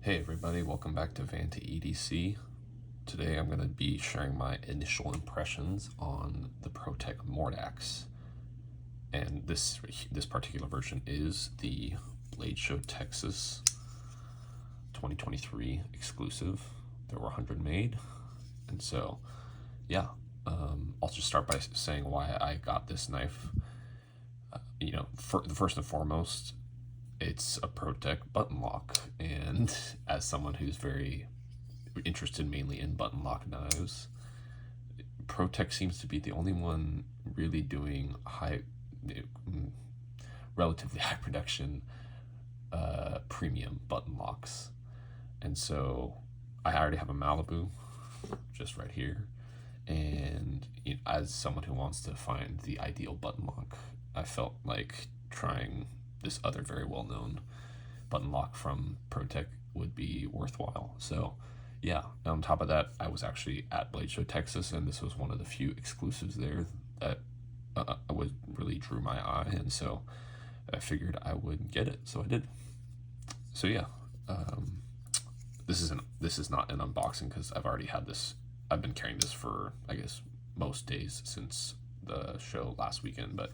Hey everybody, welcome back to Vanta EDC. Today I'm going to be sharing my initial impressions on the Pro-Tech Mordax. And this particular version is the Blade Show Texas 2023 exclusive. There were 100 made. And so, yeah, I'll just start by saying why I got this knife. First and foremost, it's a Pro-Tech button lock, and as someone who's very interested mainly in button lock knives, Pro-Tech seems to be the only one really doing relatively high production premium button locks. And so I already have a Malibu just right here, and as someone who wants to find the ideal button lock, I felt like trying this other very well-known button lock from Pro-Tech would be worthwhile. So yeah, on top of that, I was actually at Blade Show Texas, and this was one of the few exclusives there that would really drew my eye, and so I figured I would get it, so I did. So yeah, this is not an unboxing because I've already had this. I've been carrying this for, I guess, most days since the show last weekend, but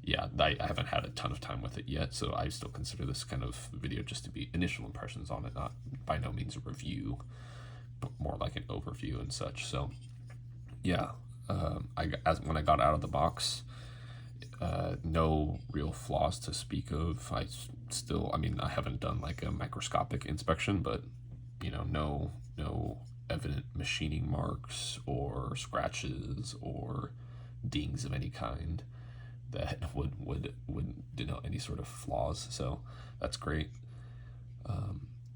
yeah, I haven't had a ton of time with it yet, so I still consider this kind of video just to be initial impressions on it, not by no means a review, but more like an overview and such. So yeah, when I got out of the box, no real flaws to speak of. I haven't done like a microscopic inspection, but no evident machining marks or scratches or dings of any kind that would denote any sort of flaws. So that's great.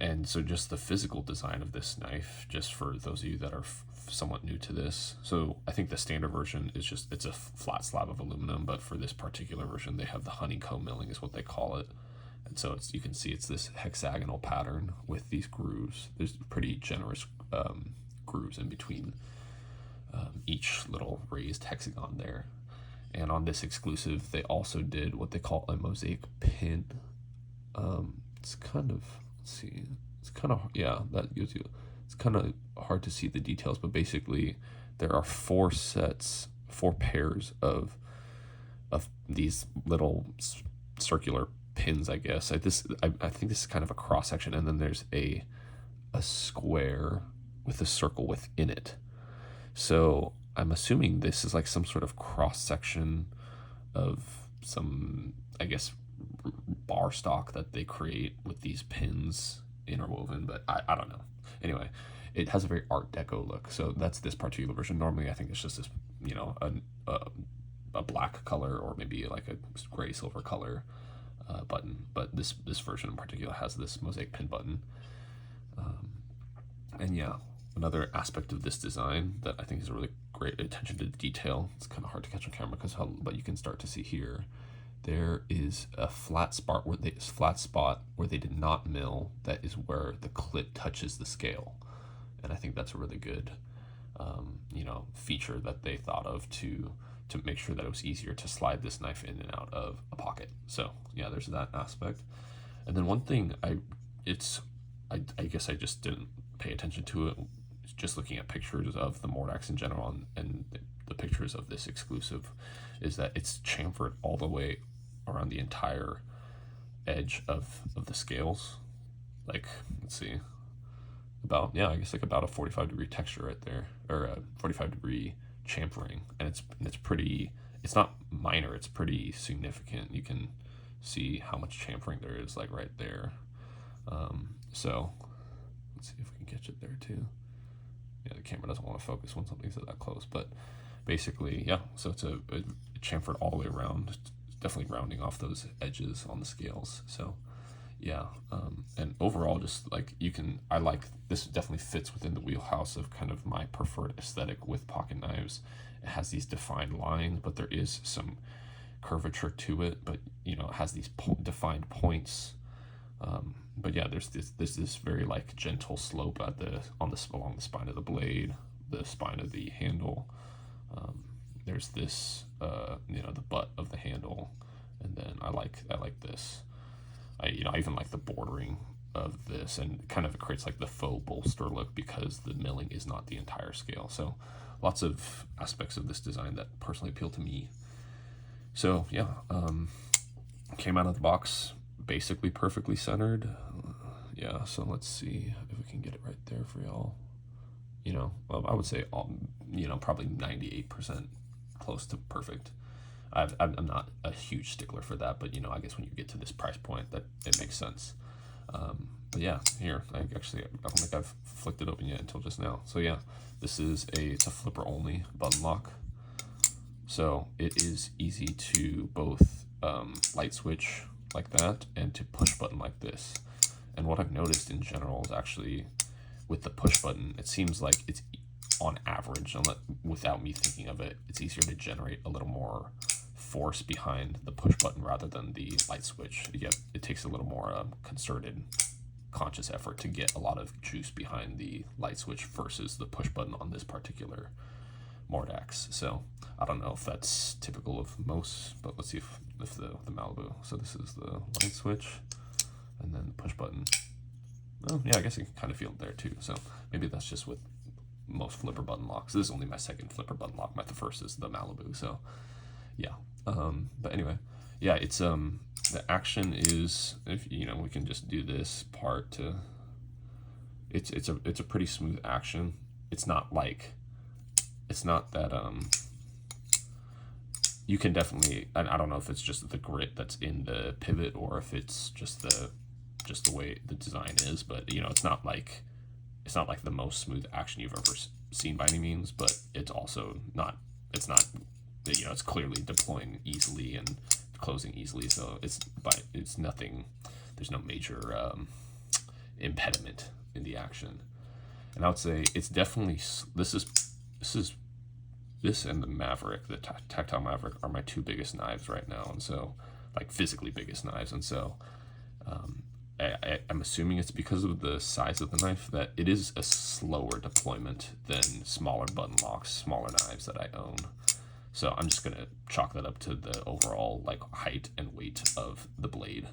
And so just the physical design of this knife, just for those of you that are somewhat new to this. So I think the standard version is it's a flat slab of aluminum, but for this particular version, they have the honeycomb milling is what they call it. And so you can see it's this hexagonal pattern with these grooves. There's pretty generous grooves in between each little raised hexagon there. And on this exclusive, they also did what they call a mosaic pin. It's kind of, let's see, it's kind of, yeah, that gives you, it's kind of hard to see the details, but basically there are four pairs of these little circular pins, I guess. I think this is kind of a cross section, and then there's a square with a circle within it. So I'm assuming this is like some sort of cross section of some, I guess, bar stock that they create with these pins interwoven, but I don't know. Anyway, it has a very Art Deco look. So that's this particular version. Normally, I think it's just this, a black color or maybe like a gray silver color button. But this version in particular has this mosaic pin button. And yeah, another aspect of this design that I think is a really great attention to detail. It's kind of hard to catch on camera but you can start to see here. There is a flat spot where they did not mill. That is where the clip touches the scale, and I think that's a really good, feature that they thought of to make sure that it was easier to slide this knife in and out of a pocket. So yeah, there's that aspect. And then one thing I guess I just didn't pay attention to it. Just looking at pictures of the Mordax in general and the pictures of this exclusive, is that it's chamfered all the way around the entire edge of the scales. Like, let's see, about a 45-degree texture right there, or a 45-degree chamfering, and it's pretty. It's not minor. It's pretty significant. You can see how much chamfering there is, like right there. So let's see if we can catch it there too. Yeah, the camera doesn't want to focus when something's that close, but basically, yeah. So it's a chamfered all the way around, definitely rounding off those edges on the scales. So yeah, and overall, just like I like this. Definitely fits within the wheelhouse of kind of my preferred aesthetic with pocket knives. It has these defined lines, but there is some curvature to it. But it has these defined points. But yeah, there's this very like gentle slope along the spine of the blade, the spine of the handle. There's this the butt of the handle, and then I like this. I even like the bordering of this, and kind of it creates like the faux bolster look because the milling is not the entire scale. So lots of aspects of this design that personally appeal to me. So yeah, came out of the box basically perfectly centered. Yeah, so let's see if we can get it right there for y'all. You know, well, I would say you know, probably 98% close to perfect. I'm not a huge stickler for that, but you know, I guess when you get to this price point, that it makes sense. But yeah, here, I don't think I've flicked it open yet until just now. So yeah, it's a flipper only button lock. So it is easy to both light switch like that and to push button like this. And what I've noticed in general is actually with the push button, it seems like it's on average, without me thinking of it, it's easier to generate a little more force behind the push button rather than the light switch. It takes a little more concerted, conscious effort to get a lot of juice behind the light switch versus the push button on this particular Mordax. So I don't know if that's typical of most, but let's see if the Malibu. So this is the light switch and then the push button. Well, yeah, I guess you can kind of feel it there too. So maybe that's just with most flipper button locks. This is only my second flipper button lock. The first is the Malibu. So yeah. But anyway, yeah, it's the action is, if you know, we can just do this part to, it's a pretty smooth action. It's not that you can definitely, I don't know if it's just the grit that's in the pivot or if it's just the way the design is, but you know, it's not like the most smooth action you've ever seen by any means, but it's also not, you know, it's clearly deploying easily and closing easily. So it's nothing, there's no major impediment in the action. And I would say it's definitely, this and the Maverick, the Tactile Maverick, are my two biggest knives right now. And so, like, physically biggest knives. And so I'm assuming it's because of the size of the knife that it is a slower deployment than smaller button locks, smaller knives that I own. So I'm just going to chalk that up to the overall like height and weight of the blade.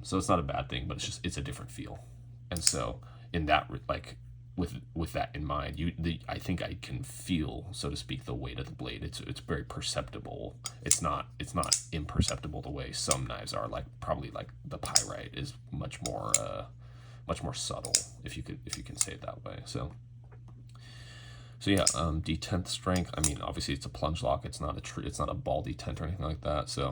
So it's not a bad thing, but it's a different feel. And so in that, like, with that in mind, I think I can feel, so to speak, the weight of the blade. It's very perceptible. It's not imperceptible the way some knives are. Like probably like the Pyrite is much more subtle, if you can say it that way. So yeah, detent strength. I mean, obviously it's a plunge lock. It's not a ball detent or anything like that. So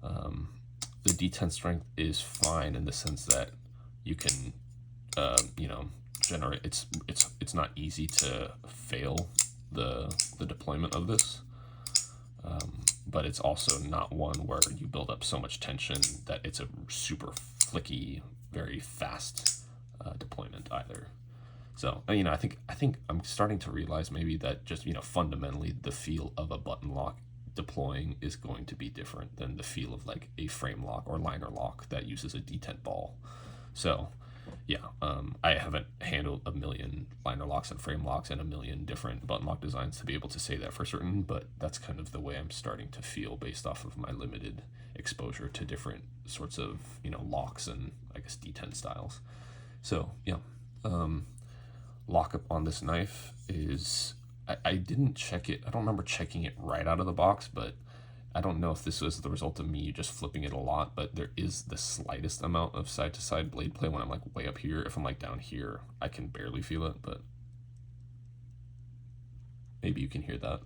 the detent strength is fine in the sense that you can, you know, generate. It's not easy to fail the deployment of this, but it's also not one where you build up so much tension that it's a super flicky, very fast deployment either. So, you know, I think I'm starting to realize maybe that just, you know, fundamentally the feel of a button lock deploying is going to be different than the feel of like a frame lock or liner lock that uses a detent ball. So yeah, I haven't handled a million liner locks and frame locks and a million different button lock designs to be able to say that for certain, but that's kind of the way I'm starting to feel based off of my limited exposure to different sorts of, you know, locks and I guess detent styles. So yeah, lockup on this knife is, I didn't check it. I don't remember checking it right out of the box, but I don't know if this was the result of me just flipping it a lot, but there is the slightest amount of side-to-side blade play when I'm like way up here. If I'm like down here, I can barely feel it, but maybe you can hear that.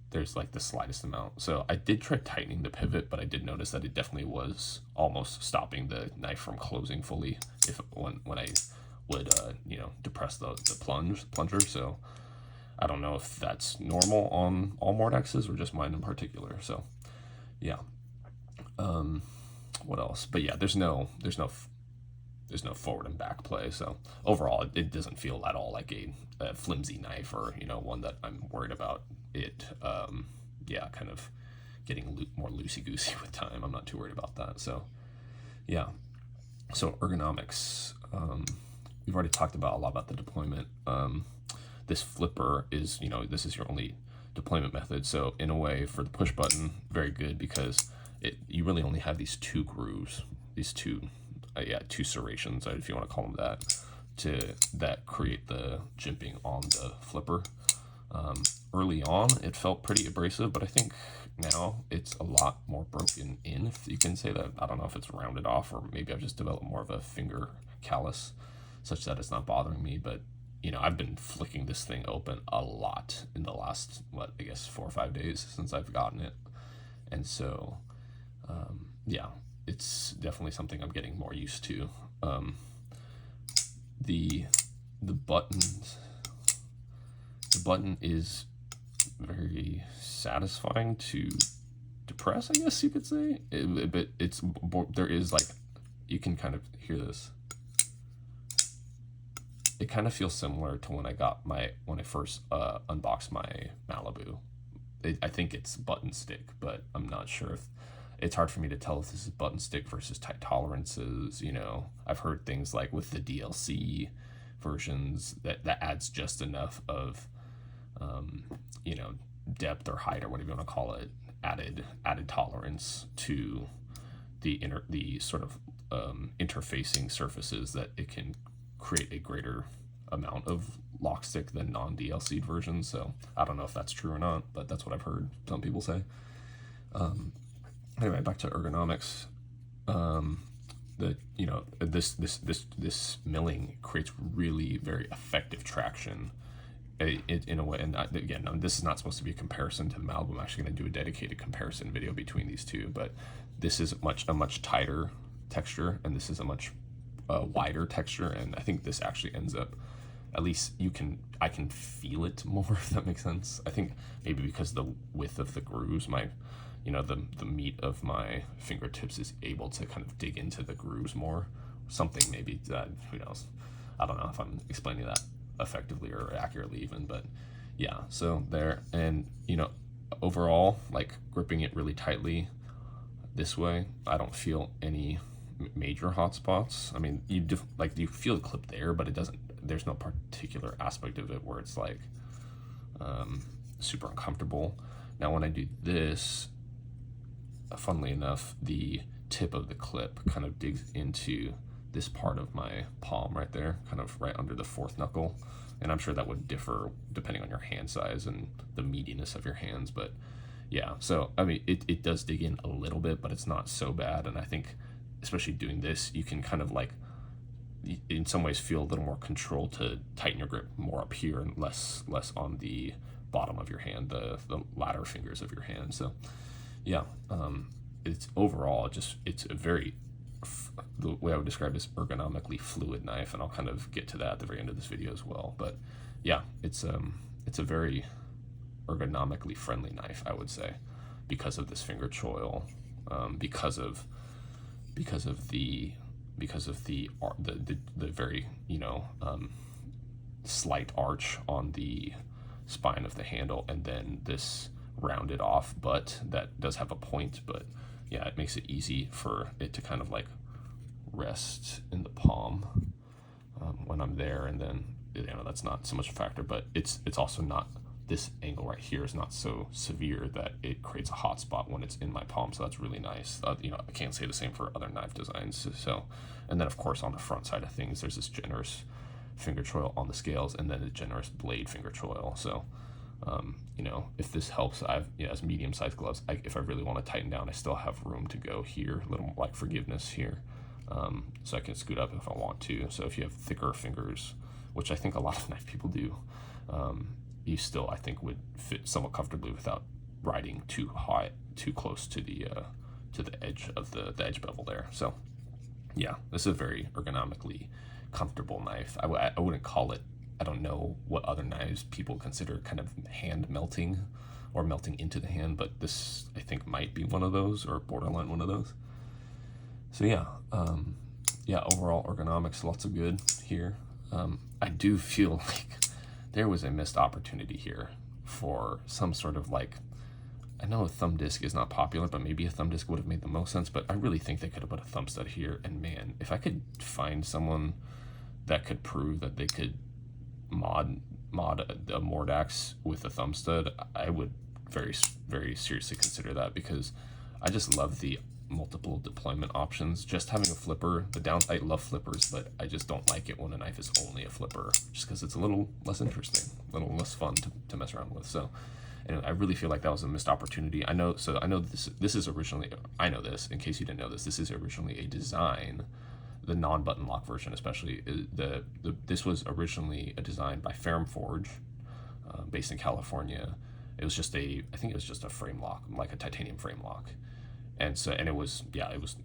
There's like the slightest amount. So I did try tightening the pivot, but I did notice that it definitely was almost stopping the knife from closing fully when I would you know, depress the plunger. So I don't know if that's normal on all Mordaxes or just mine in particular. So yeah, what else? But yeah, there's no forward and back play. So overall, it doesn't feel at all like a flimsy knife or, you know, one that I'm worried about it. Yeah, kind of getting more loosey-goosey with time. I'm not too worried about that. So yeah, so ergonomics. We've already talked about a lot about the deployment. This flipper is, you know, this is your only deployment method. So in a way, for the push button, very good because you really only have these two grooves, these two, yeah, two serrations, if you want to call them that, that create the jimping on the flipper. Early on, it felt pretty abrasive, but I think now it's a lot more broken in, if you can say that. I don't know if it's rounded off, or maybe I've just developed more of a finger callus such that it's not bothering me. But you know, I've been flicking this thing open a lot in the last, what, I guess 4 or 5 days since I've gotten it. And so yeah, it's definitely something I'm getting more used to. The button is very satisfying to depress, I guess you could say. But it's, there is like, you can kind of hear this. It kind of feels similar to when I first unboxed my Malibu. I think it's button stick, but I'm not sure if, it's hard for me to tell if this is button stick versus tight tolerances. You know, I've heard things like with the DLC versions that adds just enough of you know, depth or height or whatever you want to call it, added tolerance to the sort of interfacing surfaces, that it can create a greater amount of lock stick than non-DLC'd versions. So I don't know if that's true or not, but that's what I've heard some people say. Anyway, back to ergonomics. You know, this milling creates really very effective traction in a way. And again, this is not supposed to be a comparison to the Malibu. I'm actually going to do a dedicated comparison video between these two, but this is a much tighter texture, and this is a much wider texture, and I think this actually ends up, at least I can feel it more, if that makes sense. I think maybe because the width of the grooves, you know, the meat of my fingertips is able to kind of dig into the grooves more. Something maybe that, who knows? I don't know if I'm explaining that effectively or accurately even, but yeah, so there. And you know, overall, like gripping it really tightly this way, I don't feel any major hot spots. I mean, you feel the clip there, but it doesn't, there's no particular aspect of it where it's like super uncomfortable. Now when I do this, funnily enough, the tip of the clip kind of digs into this part of my palm right there, kind of right under the fourth knuckle. And I'm sure that would differ depending on your hand size and the meatiness of your hands, but yeah, so I mean, it does dig in a little bit, but it's not so bad. And I think especially doing this, you can kind of like, in some ways, feel a little more control to tighten your grip more up here and less on the bottom of your hand, the latter fingers of your hand. So yeah, it's overall it's a very, the way I would describe it is ergonomically fluid knife, and I'll kind of get to that at the very end of this video as well. But yeah, it's a very ergonomically friendly knife, I would say, because of this finger choil, because of the very, you know, slight arch on the spine of the handle, and then this rounded off butt that does have a point. But yeah, it makes it easy for it to kind of like rest in the palm when I'm there, and then, you know, that's not so much a factor. But it's also not, this angle right here is not so severe that it creates a hot spot when it's in my palm, so that's really nice. You know, I can't say the same for other knife designs. So, and then of course on the front side of things, there's this generous finger choil on the scales, and then a generous blade finger choil. So you know, if this helps, as medium-sized gloves, if I really want to tighten down, I still have room to go here, a little like forgiveness here, so I can scoot up if I want to. So if you have thicker fingers, which I think a lot of knife people do, you still, I think, would fit somewhat comfortably without riding too high, too close to the edge of the edge bevel there. So yeah, this is a very ergonomically comfortable knife. I wouldn't call it, I don't know what other knives people consider kind of hand melting or melting into the hand, but this, I think, might be one of those, or borderline one of those. So yeah, yeah, overall ergonomics, lots of good here. I do feel like there was a missed opportunity here for some sort of like, I know a thumb disc is not popular, but maybe a thumb disc would have made the most sense, but I really think they could have put a thumb stud here. And man, if I could find someone that could prove that they could mod a Mordax with a thumb stud, I would very, very seriously consider that, because I just love the multiple deployment options. Just having a flipper, I love flippers, but I just don't like it when a knife is only a flipper, just because it's a little less interesting, a little less fun to mess around with. So and I really feel like that was a missed opportunity. I know this is originally, I know this, in case you didn't know this is originally a design, the non-button lock version especially, this was originally a design by Ferrum Forge, based in California. It was just I think it was just a frame lock, like a titanium frame lock. And it was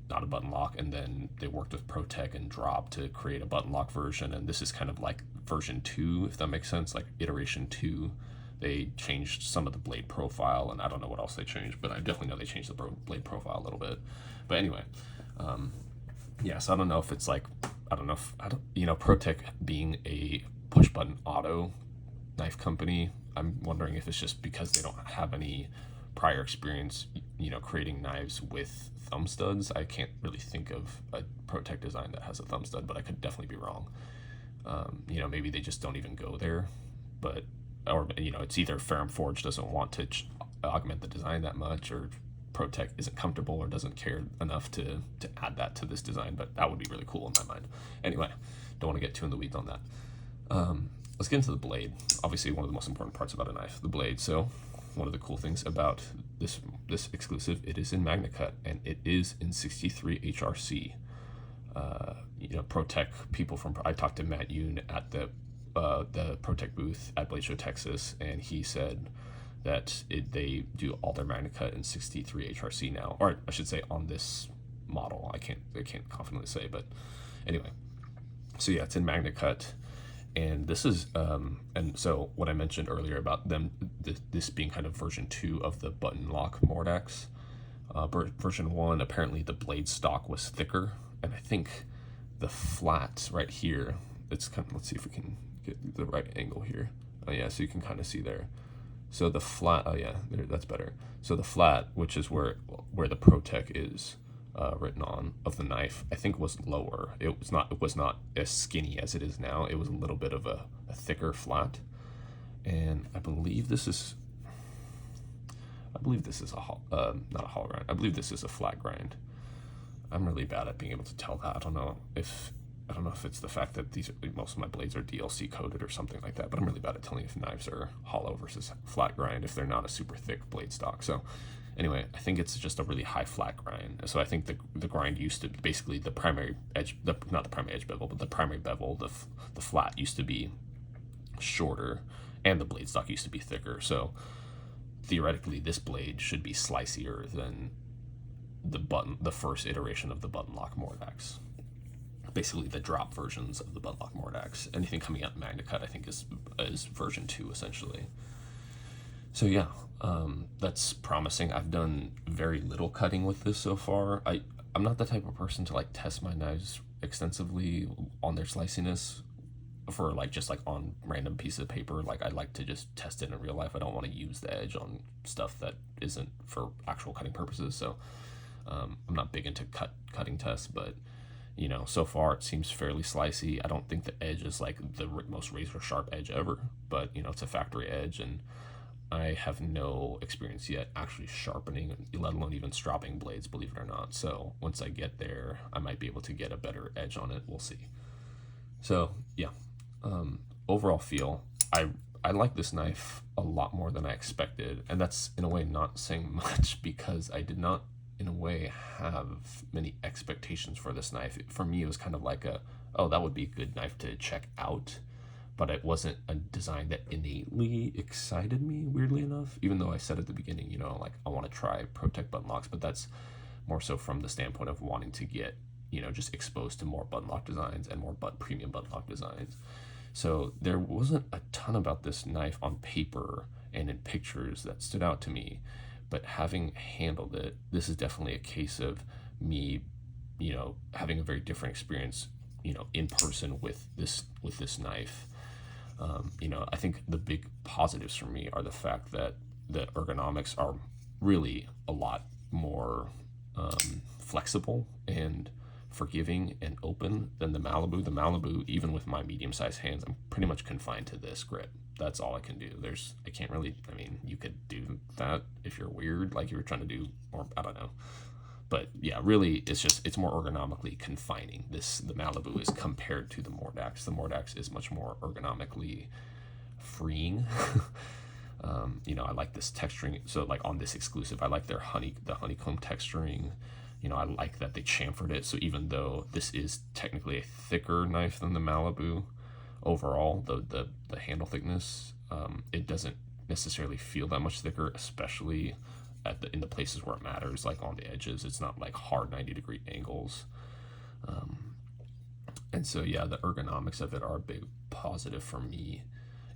not a button lock. And then they worked with Pro-Tech and Drop to create a button lock version. And this is kind of like version 2, if that makes sense, like iteration 2. They changed some of the blade profile, and I don't know what else they changed, but I definitely know they changed the blade profile a little bit. But anyway, so I don't know if it's like, Pro-Tech being a push button auto knife company, I'm wondering if it's just because they don't have any prior experience, creating knives with thumb studs. I can't really think of a Pro-Tech design that has a thumb stud, but I could definitely be wrong. Maybe they just don't even go there, or it's either Ferrum Forge doesn't want to augment the design that much, or Pro-Tech isn't comfortable or doesn't care enough to add that to this design. But that would be really cool in my mind. Anyway, don't want to get too in the weeds on that. Let's get into the blade. Obviously, one of the most important parts about a knife, the blade. So one of the cool things about this exclusive, it is in MagnaCut, and it is in 63 HRC. Pro-Tech people I talked to Matt Yoon at the Pro-Tech booth at Blade Show Texas, and he said that they do all their MagnaCut in 63 HRC now, or I should say on this model. I can't confidently say, but anyway. So yeah, it's in MagnaCut. And this is, and so what I mentioned earlier about this being kind of version 2 of the button lock Mordax, version 1, apparently the blade stock was thicker, and I think the flat right here, it's kind of, let's see if we can get the right angle here. Oh yeah, so you can kind of see there. So the flat, oh yeah, there, that's better. So the flat, which is where the Pro-Tech is written on of the knife, I think was lower. It was not as skinny as it is now. It was a little bit of a thicker flat, and I believe this is not a hollow grind. I believe this is a flat grind. I'm really bad at being able to tell that. I don't know if it's the fact that most of my blades are DLC coated or something like that, but I'm really bad at telling if knives are hollow versus flat grind if they're not a super thick blade stock. So anyway, I think it's just a really high flat grind. So I think the grind used to basically the primary edge, not the primary edge bevel, but the primary bevel, the flat used to be shorter, and the blade stock used to be thicker. So theoretically, this blade should be slicier than the first iteration of the button lock Mordax. Basically, the drop versions of the button lock Mordax. Anything coming out in MagnaCut, I think, is version 2 essentially. So yeah, that's promising. I've done very little cutting with this so far. I'm not the type of person to like test my knives extensively on their sliciness for just on random pieces of paper. Like I like to just test it in real life. I don't want to use the edge on stuff that isn't for actual cutting purposes. So I'm not big into cutting tests, but so far it seems fairly slicey. I don't think the edge is like the most razor sharp edge ever, but it's a factory edge, and I have no experience yet actually sharpening, let alone even stropping blades, believe it or not. So once I get there, I might be able to get a better edge on it. We'll see. So yeah, overall feel, I like this knife a lot more than I expected, and that's in a way not saying much because I did not in a way have many expectations for this knife. For me, it was kind of like that would be a good knife to check out, but it wasn't a design that innately excited me, weirdly enough, even though I said at the beginning, I want to try Pro-Tech button locks, but that's more so from the standpoint of wanting to get, just exposed to more button lock designs and more premium button lock designs. So there wasn't a ton about this knife on paper and in pictures that stood out to me, but having handled it, this is definitely a case of me, having a very different experience, in person with this knife. I think the big positives for me are the fact that the ergonomics are really a lot more flexible and forgiving and open than the Malibu. The Malibu, even with my medium-sized hands, I'm pretty much confined to this grip. That's all I can do. I can't really, you could do that if you're weird, like you were trying to do, or I don't know. But yeah, really, it's more ergonomically confining. The Malibu is compared to the Mordax. The Mordax is much more ergonomically freeing. I like this texturing. So like on this exclusive, I like the honeycomb texturing. I like that they chamfered it. So even though this is technically a thicker knife than the Malibu, overall the handle thickness, it doesn't necessarily feel that much thicker, especially in the places where it matters, like on the edges. It's not like hard 90-degree angles. And so yeah, the ergonomics of it are a big positive for me.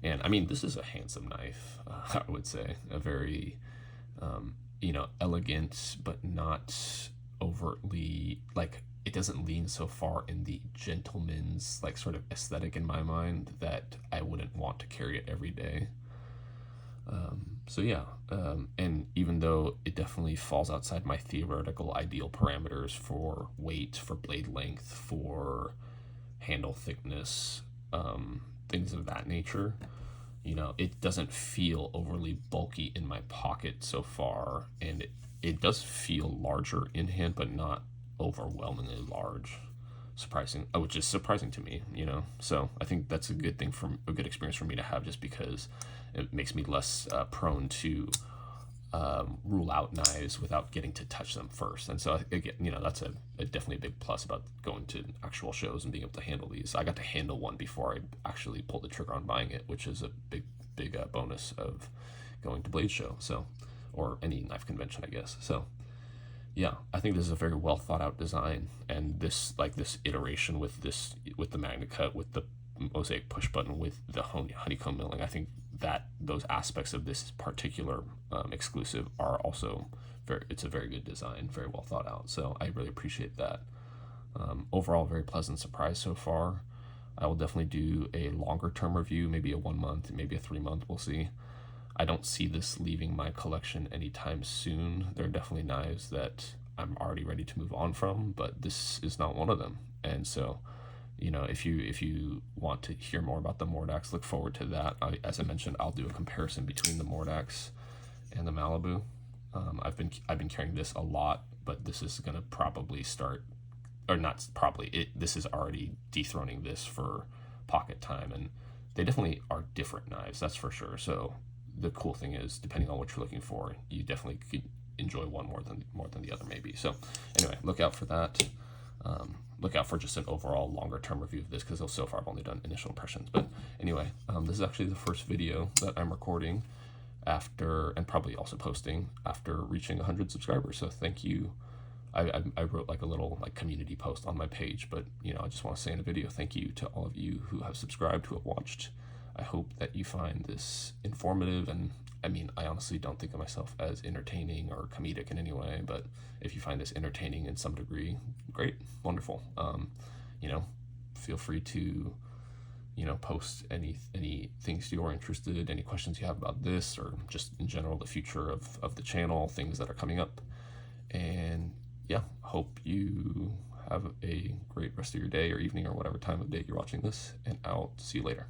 And I mean, this is a handsome knife. I would say a very elegant, but not overtly, like, it doesn't lean so far in the gentleman's like sort of aesthetic in my mind that I wouldn't want to carry it every day. So yeah, and even though it definitely falls outside my theoretical ideal parameters for weight, for blade length, for handle thickness, things of that nature, it doesn't feel overly bulky in my pocket so far, and it does feel larger in hand, but not overwhelmingly large. Which is surprising to me, So I think that's a good experience for me to have, just because it makes me less prone to rule out knives without getting to touch them first. And so again, that's definitely a big plus about going to actual shows and being able to handle these. I got to handle one before I actually pulled the trigger on buying it, which is a big bonus of going to Blade Show, or any knife convention, I guess. So yeah, I think this is a very well thought out design, and this iteration with the MagnaCut, with the mosaic push button, with the honeycomb milling, I think that those aspects of this particular exclusive are also it's a very good design, very well thought out. So I really appreciate that. Overall, very pleasant surprise so far. I will definitely do a longer term review, maybe a 1 month, maybe a 3 month, we'll see. I don't see this leaving my collection anytime soon. There are definitely knives that I'm already ready to move on from, but this is not one of them. And so, if you want to hear more about the Mordax, look forward to that. As I mentioned, I'll do a comparison between the Mordax and the Malibu. I've been carrying this a lot, but this is gonna probably start, or not probably. This is already dethroning this for pocket time, and they definitely are different knives, that's for sure. So the cool thing is, depending on what you're looking for, you definitely could enjoy one more than the other, maybe. So anyway, look out for that. Look out for just an overall longer term review of this, because so far I've only done initial impressions. But anyway, this is actually the first video that I'm recording after, and probably also posting after, reaching 100 subscribers. So thank you. I wrote like a little community post on my page, but I just want to say in a video, thank you to all of you who have subscribed, who have watched. I hope that you find this informative, and I mean, I honestly don't think of myself as entertaining or comedic in any way, but if you find this entertaining in some degree, great, wonderful. Feel free to, post any things you're interested, any questions you have about this, or just in general the future of the channel, things that are coming up. And yeah, hope you have a great rest of your day or evening or whatever time of day you're watching this, and I'll see you later.